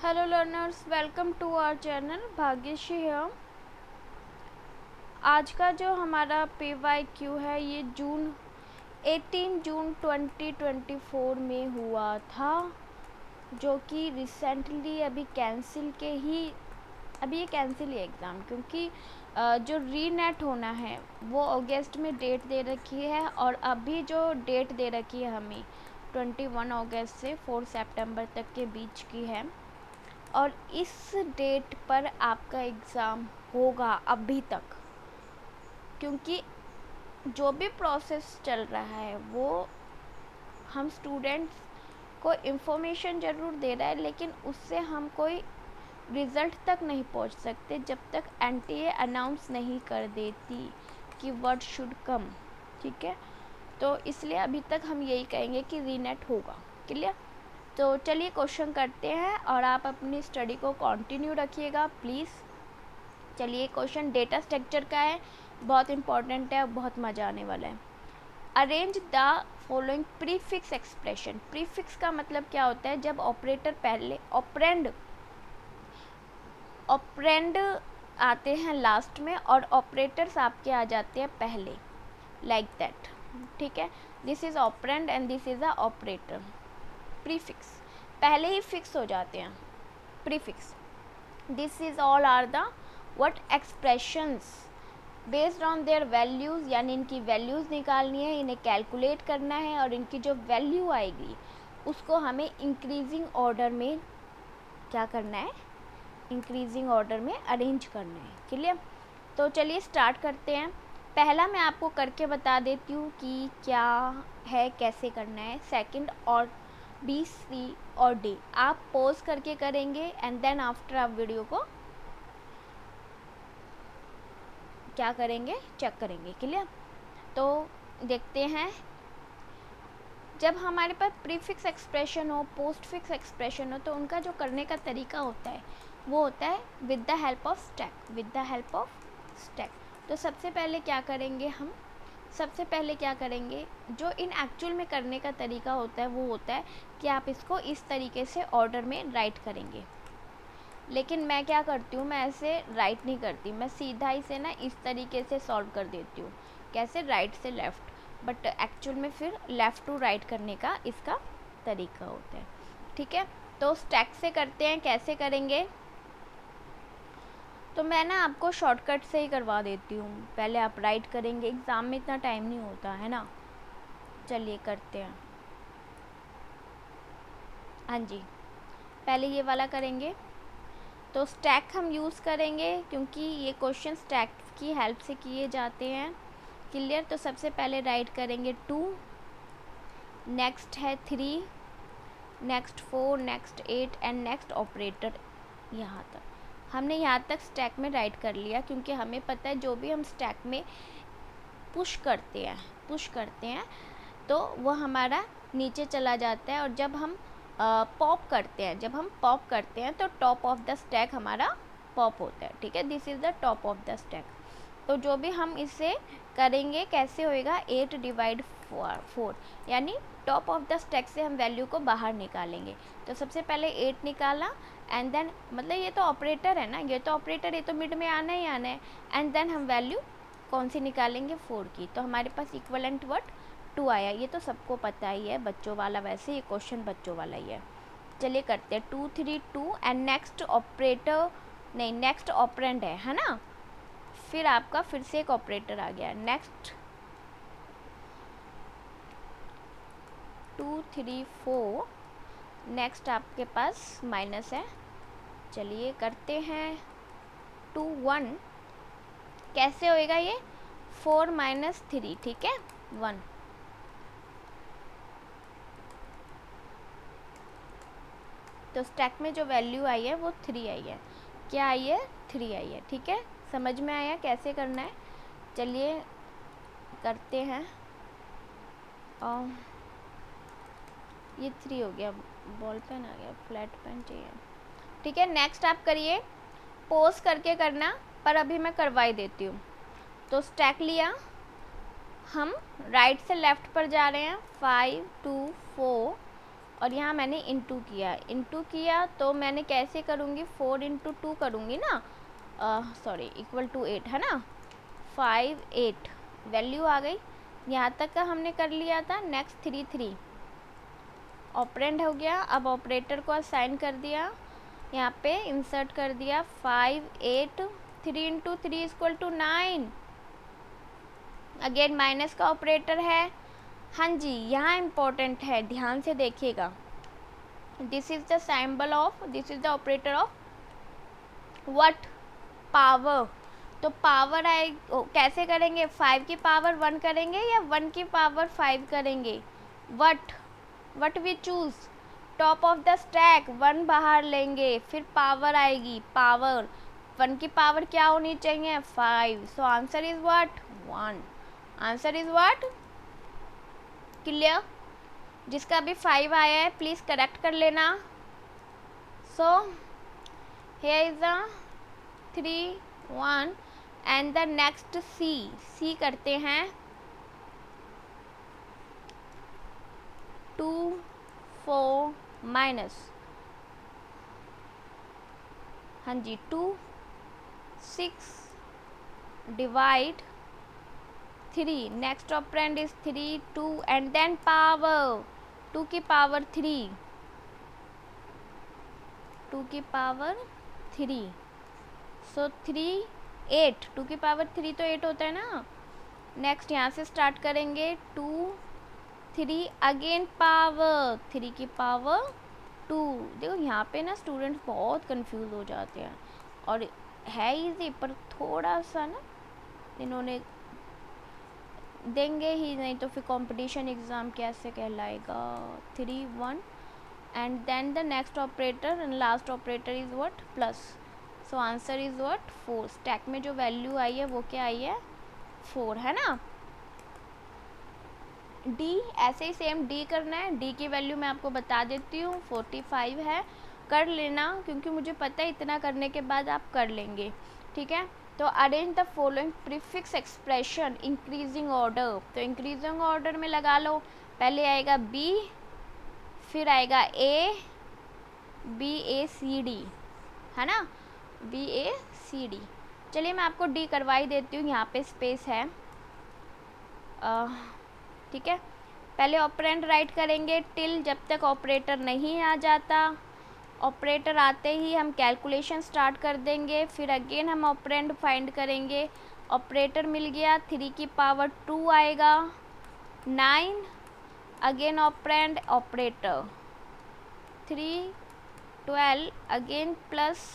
Hello learners, welcome to our channel Bhagyashree है। आज का जो हमारा PYQ है ये 18 जून 2024 में हुआ था, जो कि रिसेंटली अभी ये कैंसिल है एग्ज़ाम, क्योंकि जो रीनेट होना है वो अगस्त में डेट दे रखी है और अभी जो डेट दे रखी है हमें 21 अगस्त से 4 सितंबर तक के बीच की है। और इस डेट पर आपका एग्ज़ाम होगा अभी तक, क्योंकि जो भी प्रोसेस चल रहा है वो हम स्टूडेंट्स को इन्फॉर्मेशन ज़रूर दे रहा है, लेकिन उससे हम कोई रिज़ल्ट तक नहीं पहुंच सकते जब तक NTA अनाउंस नहीं कर देती कि व्हाट शुड कम। ठीक है, तो इसलिए अभी तक हम यही कहेंगे कि रीनेट होगा। क्लियर? तो चलिए क्वेश्चन करते हैं और आप अपनी स्टडी को कंटिन्यू रखिएगा प्लीज़। चलिए, क्वेश्चन डेटा स्ट्रक्चर का है, बहुत इंपॉर्टेंट है, बहुत मज़ा आने वाला है। Arrange the following prefix expression. Prefix का मतलब क्या होता है? जब ऑपरेटर पहले ऑपरेंड आते हैं लास्ट में और ऑपरेटर्स आपके आ जाते हैं पहले, लाइक दैट। ठीक है, this is operand and this is a operator. Prefix पहले ही फिक्स हो जाते हैं। Prefix, this is all are the what expressions based on their values, यानी इनकी वैल्यूज़ निकालनी है, इन्हें कैलकुलेट करना है और इनकी जो वैल्यू आएगी उसको हमें इंक्रीजिंग ऑर्डर में क्या करना है? इंक्रीजिंग ऑर्डर में अरेंज करना है। क्लियर? तो चलिए स्टार्ट करते हैं। पहला मैं आपको करके बता देती हूँ कि क्या है, कैसे करना है। सेकंड और B, C और D आप पॉज करके करेंगे एंड देन आफ्टर आप वीडियो को क्या करेंगे? चेक करेंगे। क्लियर? तो देखते हैं, जब हमारे पास प्रीफिक्स एक्सप्रेशन हो, पोस्ट फिक्स एक्सप्रेशन हो, तो उनका जो करने का तरीका होता है वो होता है with the help of stack. With the help of stack. तो सबसे पहले क्या करेंगे हम? सबसे पहले क्या करेंगे, जो इन एक्चुअल में करने का तरीका होता है वो होता है कि आप इसको इस तरीके से ऑर्डर में राइट करेंगे। लेकिन मैं क्या करती हूँ, मैं ऐसे राइट नहीं करती, मैं सीधा इसे ना इस तरीके से सॉल्व कर देती हूँ। कैसे? राइट से लेफ़्ट, बट एक्चुअल में फिर लेफ़्ट टू राइट करने का इसका तरीका होता है। ठीक है, तो स्टैक से करते हैं। कैसे करेंगे? तो मैं ना आपको शॉर्टकट से ही करवा देती हूँ। पहले आप राइट करेंगे, एग्ज़ाम में इतना टाइम नहीं होता है ना। चलिए करते हैं। हाँ जी, पहले ये वाला करेंगे। तो स्टैक हम यूज़ करेंगे क्योंकि ये क्वेश्चन स्टैक की हेल्प से किए जाते हैं। क्लियर? तो सबसे पहले राइट करेंगे 2, नेक्स्ट है 3, next 4, next 8 and next operator. यहाँ तक हमने यहाँ तक स्टैक में राइट कर लिया, क्योंकि हमें पता है जो भी हम स्टैक में पुश करते हैं तो वो हमारा नीचे चला जाता है, और जब हम पॉप करते हैं तो टॉप ऑफ द स्टैक हमारा पॉप होता है। ठीक है, this is the top of the stack. तो जो भी हम इसे करेंगे, कैसे होएगा? 8 डिवाइड 4, यानी टॉप ऑफ द स्टैक से हम वैल्यू को बाहर निकालेंगे। तो सबसे पहले 8 निकाला एंड देन, मतलब ये तो ऑपरेटर है ना, ये तो मिड में आना ही आना है। एंड देन हम वैल्यू कौन सी निकालेंगे? 4 की। तो हमारे पास इक्वलेंट वर्ड 2 आया। ये तो सबको पता ही है, बच्चों वाला, वैसे ये क्वेश्चन बच्चों वाला ही है। चलिए करते हैं। 2 3 2 एंड नेक्स्ट ऑपरेटर, नहीं, नेक्स्ट ऑपरेंड है ना। फिर आपका फिर से एक ऑपरेटर आ गया, नेक्स्ट 2 3 4, नेक्स्ट आपके पास माइनस है। चलिए करते हैं 2 1। कैसे होएगा ये? 4 माइनस 3, ठीक है, 1। तो स्टैक में जो वैल्यू आई है वो 3 आई है। क्या आई है? 3 आई है। ठीक है, समझ में आया कैसे करना है? चलिए करते हैं। और ये 3 हो गया, बॉल पेन आ गया, फ्लैट पेन चाहिए। ठीक है, नेक्स्ट आप करिए, पोज करके करना, पर अभी मैं करवाई देती हूँ। तो स्टैक लिया, हम राइट से लेफ़्ट पर जा रहे हैं। 5 2 4 और यहाँ मैंने इंटू किया तो मैंने कैसे करूँगी, 4 इंटू 2 करूँगी ना, सॉरी इक्वल टू 8 है ना, 5 8 वैल्यू आ गई। यहाँ तक का हमने कर लिया था। नेक्स्ट 3 3 ऑपरेंड हो गया। अब ऑपरेटर को असाइन कर दिया, यहाँ पे इंसर्ट कर दिया 5 8 3 into 3 equal to 9। Again minus का ऑपरेटर है। हाँ जी, यहाँ इम्पोर्टेंट है, ध्यान से देखिएगा। This is the symbol of, this is the operator of what, power. तो पावर आए कैसे करेंगे, 5 की पावर 1 करेंगे या 1 की पावर 5 करेंगे। What we choose, top of the stack 1 बाहर लेंगे, फिर पावर आएगी, पावर 1 की पावर क्या होनी चाहिए, 5। So answer is what, 1। Answer is what, clear. जिसका भी 5 आया है प्लीज करेक्ट कर लेना। So here is the 3 1 and the next see करते हैं 2 4 माइनस, हाँ जी 2 6 divide 3, next operand is 3 2 and then power 2 की पावर 3, 2 की पावर 3। सो 3 8, 2 की पावर 3 तो 8 होता है ना। नेक्स्ट यहाँ से स्टार्ट करेंगे 2 3 अगेन पावर 3 की पावर 2। देखो यहाँ पे ना स्टूडेंट्स बहुत कंफ्यूज हो जाते हैं, और है इजी पर थोड़ा सा ना इन्होंने देंगे ही नहीं, तो फिर कंपटीशन एग्ज़ाम कैसे कहलाएगा। 3 1 and then the next operator and last operator is what, plus. So answer is what, 4। Stack में जो वैल्यू आई है वो क्या आई है, 4 है ना। डी ऐसे ही सेम डी करना है। डी की वैल्यू मैं आपको बता देती हूँ, 45 है, कर लेना क्योंकि मुझे पता है इतना करने के बाद आप कर लेंगे, ठीक है। तो arrange the following prefix expression increasing order. तो इंक्रीजिंग ऑर्डर में लगा लो, पहले आएगा बी, फिर आएगा ए, बी ए सी डी, है ना, बी ए सी डी। चलिए मैं आपको डी करवाई देती हूँ, यहाँ पे स्पेस है, ठीक है। पहले ऑपरेंड राइट करेंगे टिल जब तक ऑपरेटर नहीं आ जाता। ऑपरेटर आते ही हम कैलकुलेशन स्टार्ट कर देंगे, फिर अगेन हम ऑपरेंड फाइंड करेंगे। ऑपरेटर मिल गया, 3 की पावर 2 आएगा, 9 again operand operator 3 12 again plus,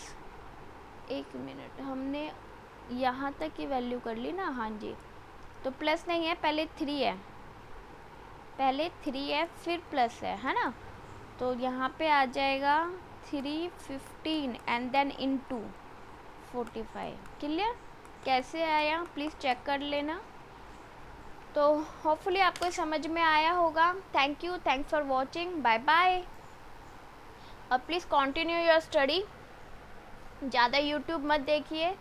एक मिनट हमने यहाँ तक की वैल्यू कर ली ना, हाँ जी, तो प्लस नहीं है, पहले 3 है, पहले 3 है फिर प्लस है ना। तो यहाँ पे आ जाएगा 3 15 एंड देन इनटू 45। क्लियर, कैसे आया प्लीज़ चेक कर लेना। तो होपफुली आपको समझ में आया होगा। Thank you, thanks for watching, bye bye. और प्लीज़ कंटिन्यू योर स्टडी, ज़्यादा यूट्यूब मत देखिए,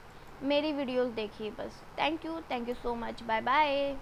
मेरी वीडियोस देखिए बस। Thank you so much, bye bye.